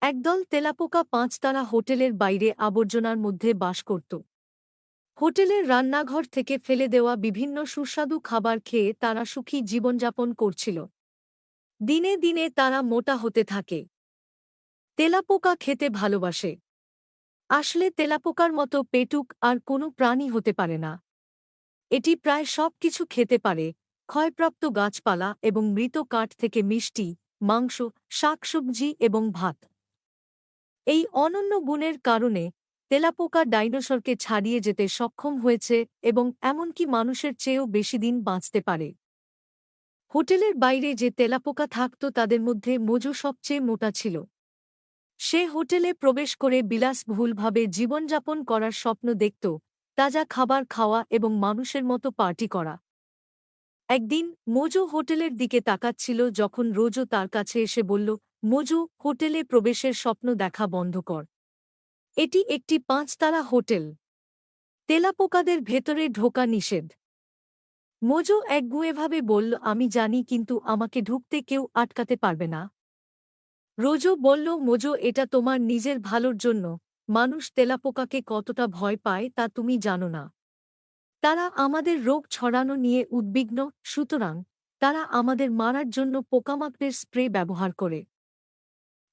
একদল তেলাপোকা পাঁচতারা হোটেলের বাইরে আবর্জনার মধ্যে বাস করত। হোটেলের রান্নাঘর থেকে ফেলে দেওয়া বিভিন্ন সুস্বাদু খাবার খেয়ে তারা সুখী জীবনযাপন করছিল। দিনে দিনে তারা মোটা হতে থাকে। তেলাপোকা খেতে ভালোবাসে। আসলে তেলাপোকার মতো পেটুক আর কোনো প্রাণী হতে পারে না। এটি প্রায় সব কিছু খেতে পারে, ক্ষয়প্রাপ্ত গাছপালা এবং মৃত কাঠ থেকে মিষ্টি, মাংস, শাকসবজি এবং ভাত। এই অনন্য গুণের কারণে তেলাপোকা ডাইনোসরকে ছাড়িয়ে যেতে সক্ষম হয়েছে এবং এমনকি মানুষের চেয়েও বেশি দিন বাঁচতে পারে। হোটেলের বাইরে যে তেলাপোকা থাকত তাদের মধ্যে মোজো সবচেয়ে মোটা ছিল। সে হোটেলে প্রবেশ করে বিলাসবহুলভাবে জীবনযাপন করার স্বপ্ন দেখত, তাজা খাবার খাওয়া এবং মানুষের মতো পার্টি করা। একদিন মোজো হোটেলের দিকে তাকাচ্ছিল যখন রোজো তার কাছে এসে বলল, মোজো, হোটেলে প্রবেশের স্বপ্ন দেখা বন্ধ কর। এটি একটি পাঁচতারা হোটেল। তেলাপোকাদের ভেতরে ঢোকা নিষেধ। মোজো একগুঁয়েভাবে বলল, আমি জানি, কিন্তু আমাকে ঢুকতে কেউ আটকাতে পারবে না। রোজো বলল, মোজো, এটা তোমার নিজের ভালোর জন্য। মানুষ তেলাপোকাকে কতটা ভয় পায় তা তুমি জানো না। তারা আমাদের রোগ ছড়ানো নিয়ে উদ্বিগ্ন, সুতরাং তারা আমাদের মারার জন্য পোকামাকড়ের স্প্রে ব্যবহার করে।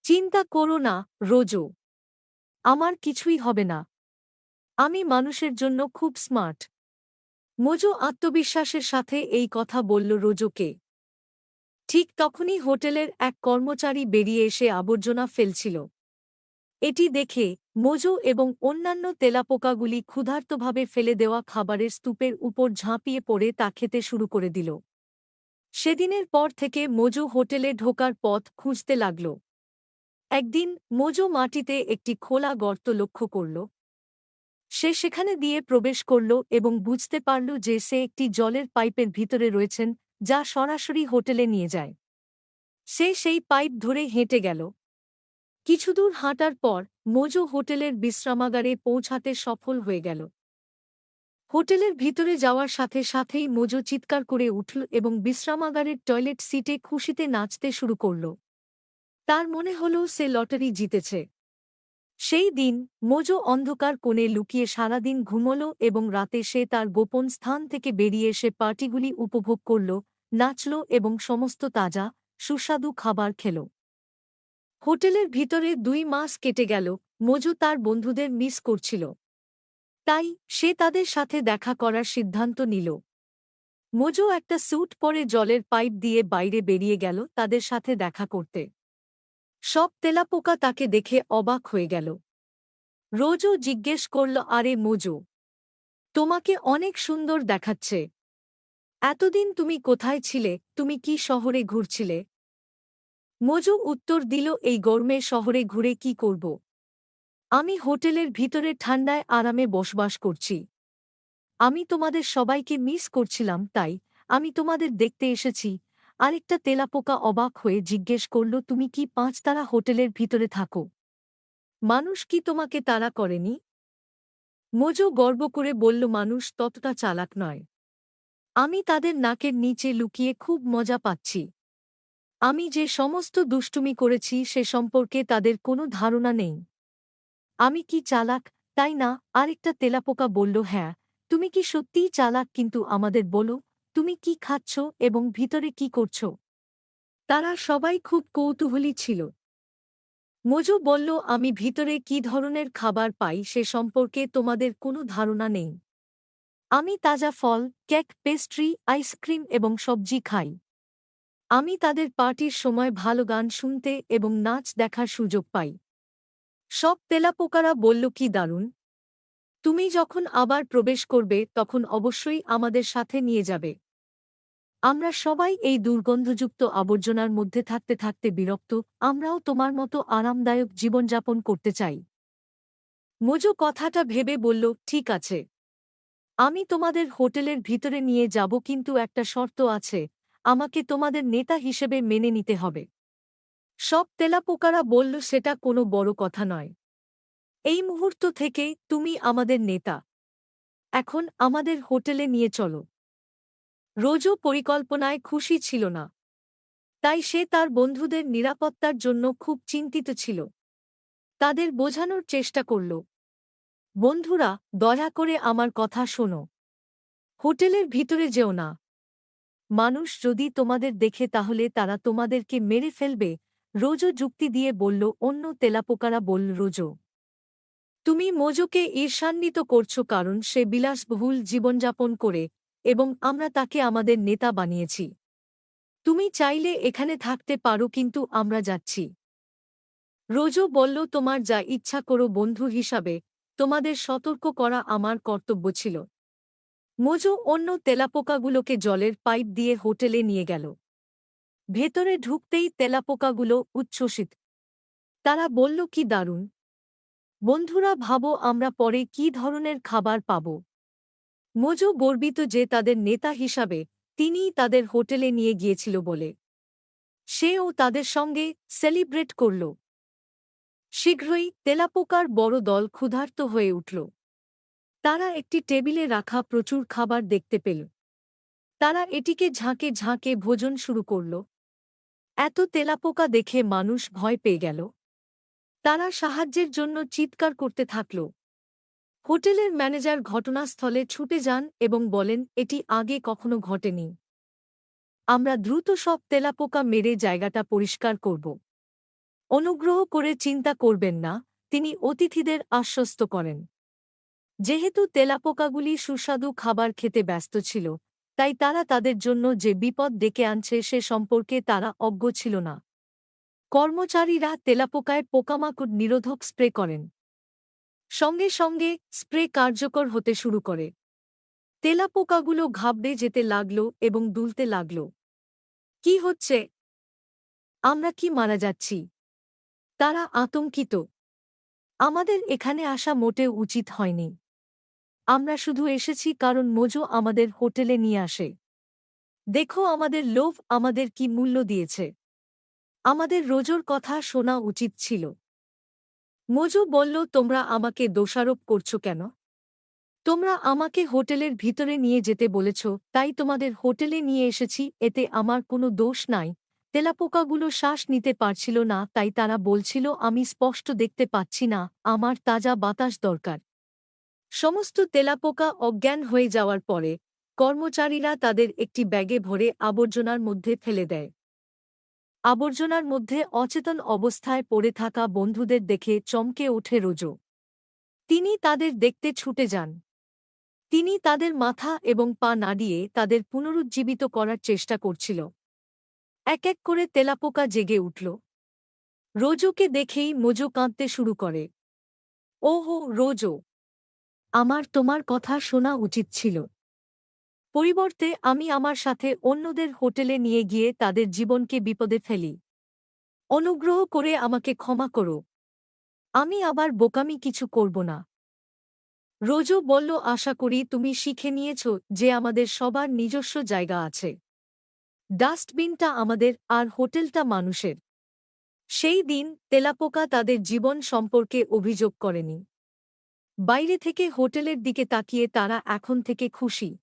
চিন্তা করো না, রোজো। আমার কিছুই হবে না। আমি মানুষের জন্য খুব স্মার্ট। মোজো আত্মবিশ্বাসের সাথে এই কথা বলল রোজোকে। ঠিক তখনই হোটেলের এক কর্মচারী বেরিয়ে এসে আবর্জনা ফেলছিল। এটি দেখে মোজো এবং অন্যান্য তেলাপোকাগুলি ক্ষুধার্তভাবে ফেলে দেওয়া খাবারের স্তূপের উপর ঝাঁপিয়ে পড়ে তা খেতে শুরু করে দিল। সেদিনের পর থেকে মোজো হোটেলে ঢোকার পথ খুঁজতে লাগল। একদিন মোজো মাটিতে একটি খোলা গর্ত লক্ষ্য করল। সে সেখানে দিয়ে প্রবেশ করল এবং বুঝতে পারল যে সে একটি জলের পাইপের ভিতরে রয়েছেন, যা সরাসরি হোটেলে নিয়ে যায়। সে সেই পাইপ ধরে হেঁটে গেল। কিছুদূর হাঁটার পর মোজো হোটেলের বিশ্রামাগারে পৌঁছাতে সফল হয়ে গেল। হোটেলের ভিতরে যাওয়ার সাথে সাথেই মোজো চিৎকার করে উঠল এবং বিশ্রামাগারের টয়লেট সিটে খুশিতে নাচতে শুরু করল। তার মনে হল সে লটারি জিতেছে। সেই দিন মোজো অন্ধকার কোণে লুকিয়ে সারাদিন ঘুমল এবং রাতে সে তার গোপন স্থান থেকে বেরিয়ে এসে পার্টিগুলি উপভোগ করল, নাচল এবং সমস্ত তাজা, সুস্বাদু খাবার খেল। হোটেলের ভিতরে 2 মাস কেটে গেল। মোজো তার বন্ধুদের মিস করছিল। তাই সে তাদের সাথে দেখা করার সিদ্ধান্ত নিল। মোজো একটা স্যুট পরে জলের পাইপ দিয়ে বাইরে বেরিয়ে গেল তাদের সাথে দেখা করতে। সব তেলাপোকা তাকে দেখে অবাক হয়ে গেল। রোজও জিজ্ঞেস করল, আরে মোজো, তোমাকে অনেক সুন্দর দেখাচ্ছে। এতদিন তুমি কোথায় ছিলে? তুমি কি শহরে ঘুরছিলে? মোজো উত্তর দিল, এই গরমে শহরে ঘুরে কি করব? আমি হোটেলের ভিতরে ঠান্ডায় আরামে বসবাস করছি। আমি তোমাদের সবাইকে মিস করছিলাম, তাই আমি তোমাদের দেখতে এসেছি। আরেকটা তেলাপোকা অবাক হয়ে জিজ্ঞেস করল, তুমি কি পাঁচতারা হোটেলের ভিতরে থাকো? মানুষ কি তোমাকে তাড়া করেনি? মোজো গর্ব করে বলল, মানুষ ততটা চালাক নয়। আমি তাদের নাকের নিচে লুকিয়ে খুব মজা পাচ্ছি। আমি যে সমস্ত দুষ্টুমি করেছি সে সম্পর্কে তাদের কোনো ধারণা নেই। আমি কি চালাক, তাই না? আরেকটা তেলাপোকা বলল, হ্যাঁ, তুমি কি সত্যিই চালাক, কিন্তু আমাদের বলো, তুমি কি খাচ্ছ এবং ভিতরে কি করছ? তারা সবাই খুব কৌতূহলী ছিল। মোজো বলল, আমি ভিতরে কি ধরনের খাবার পাই সে সম্পর্কে তোমাদের কোনো ধারণা নেই। আমি তাজা ফল, কেক, পেস্ট্রি, আইসক্রিম এবং সবজি খাই। আমি তাদের পার্টির সময় ভালো গান শুনতে এবং নাচ দেখার সুযোগ পাই। সব তেলাপোকারা বলল, কি দারুণ! তুমি যখন আবার প্রবেশ করবে তখন অবশ্যই আমাদের সাথে নিয়ে যাবে। আমরা সবাই এই দুর্গন্ধযুক্ত আবর্জনার মধ্যে থাকতে থাকতে বিরক্ত, আমরাও তোমার মতো আরামদায়ক জীবনযাপন করতে চাই। মোজো কথাটা ভেবে বলল, ঠিক আছে, আমি তোমাদের হোটেলের ভিতরে নিয়ে যাব, কিন্তু একটা শর্ত আছে, আমাকে তোমাদের নেতা হিসেবে মেনে নিতে হবে। সব তেলাপোকারা বলল, সেটা কোনো বড় কথা নয়। এই মুহূর্ত থেকে তুমি আমাদের নেতা। এখন আমাদের হোটেলে নিয়ে চলো। রোজও পরিকল্পনায় খুশি ছিল না। তাই সে তার বন্ধুদের নিরাপত্তার জন্য খুব চিন্তিত ছিল। তাদের বোঝানোর চেষ্টা করল, বন্ধুরা, দয়া করে আমার কথা শোনো। হোটেলের ভিতরে যেও না। মানুষ যদি তোমাদের দেখে তাহলে তারা তোমাদেরকে মেরে ফেলবে। রোজো যুক্তি দিয়ে বলল। অন্য তেলাপোকারা বলল, রোজো, তুমি মোজোকে ঈর্ষান্বিত করছ কারণ সে বিলাসবহুল জীবনযাপন করে এবং আমরা তাকে আমাদের নেতা বানিয়েছি। তুমি চাইলে এখানে থাকতে পারো কিন্তু আমরা যাচ্ছি। রোজো বলল, তোমার যা ইচ্ছা করো বন্ধু হিসাবে তোমাদের সতর্ক করা আমার কর্তব্য ছিল। মোজো অন্য তেলাপোকাগুলোকে জলের পাইপ দিয়ে হোটেলে নিয়ে গেল। ভেতরে ঢুকতেই তেলাপোকাগুলো উচ্ছ্বসিত। তারা বলল, কি দারুণ! বন্ধুরা, ভাবো আমরা পরে কী ধরনের খাবার পাব। মোজো গর্বিত যে তাদের নেতা হিসাবে তিনিই তাদের হোটেলে নিয়ে গিয়েছিল বলে। সেও তাদের সঙ্গে সেলিব্রেট করল। শীঘ্রই তেলাপোকার বড় দল ক্ষুধার্ত হয়ে উঠল। তারা একটি টেবিলে রাখা প্রচুর খাবার দেখতে পেল। তারা এটিকে ঝাঁকে ঝাঁকে ভোজন শুরু করল। এত তেলাপোকা দেখে মানুষ ভয় পেয়ে গেল। তারা সাহায্যের জন্য চিৎকার করতে থাকল। হোটেলের ম্যানেজার ঘটনাস্থলে ছুটে যান এবং বলেন, এটি আগে কখনো ঘটেনি। আমরা দ্রুত সব তেলাপোকা মেরে জায়গাটা পরিষ্কার করব। অনুগ্রহ করে চিন্তা করবেন না, তিনি অতিথিদের আশ্বস্ত করেন। যেহেতু তেলাপোকাগুলি সুস্বাদু খাবার খেতে ব্যস্ত ছিল, তাই তারা তাদের জন্য যে বিপদ ডেকে আনছে সে সম্পর্কে তারা অজ্ঞ ছিল না। কর্মচারীরা তেলাপোকায় পোকামাকড় নিরোধক স্প্রে করেন। সঙ্গে সঙ্গে স্প্রে কার্যকর হতে শুরু করে। তেলাপোকাগুলো ঘাবড়ে যেতে লাগল এবং দুলতে লাগল। কি হচ্ছে? আমরা কি মারা যাচ্ছি? তারা আতঙ্কিত। আমাদের এখানে আসা মোটেও উচিত হয়নি। আমরা শুধু এসেছি কারণ মোজো আমাদের হোটেলে নিয়ে আসে। দেখো আমাদের লোভ আমাদের কি মূল্য দিয়েছে। আমাদের রোজোর কথা শোনা উচিত ছিল। মোজো বলল, তোমরা আমাকে দোষারোপ করছো কেন? তোমরা আমাকে হোটেলের ভিতরে নিয়ে যেতে বলেছ, তাই তোমাদের হোটেলে নিয়ে এসেছি, এতে আমার কোনো দোষ নাই। তেলাপোকাগুলো শ্বাস নিতে পারছিল না, তাই তারা বলছিল, আমি স্পষ্ট দেখতে পাচ্ছি না, আমার তাজা বাতাস দরকার। সমস্ত তেলাপোকা অজ্ঞান হয়ে যাওয়ার পরে কর্মচারীরা তাদের একটি ব্যাগে ভরে আবর্জনার মধ্যে ফেলে দেয়। আবর্জনার মধ্যে অচেতন অবস্থায় পড়ে থাকা বন্ধুদের দেখে চমকে ওঠে রোজো। তিনি তাদের দেখতে ছুটে যান। তিনি তাদের মাথা এবং পা নাড়িয়ে তাদের পুনরুজ্জীবিত করার চেষ্টা করছিল। এক এক করে তেলাপোকা জেগে উঠল। রোজোকে দেখেই মোজো কাঁদতে শুরু করে। ওহো রোজো, আমার তোমার কথা শোনা উচিত ছিল। পরিবর্তে আমি আমার সাথে অন্যদের হোটেলে নিয়ে গিয়ে তাদের জীবনকে বিপদে ফেলি। অনুগ্রহ করে আমাকে ক্ষমা করো। আমি আবার বোকামি কিছু করব না। রোজো বলল, আশা করি তুমি শিখে নিয়েছ যে আমাদের সবার নিজস্ব জায়গা আছে। ডাস্টবিনটা আমাদের আর হোটেলটা মানুষের। সেই দিন তেলাপোকা তাদের জীবন সম্পর্কে অভিযোগ করেনি। বাইরে থেকে হোটেলের দিকে তাকিয়ে তারা এখন থেকে খুশি।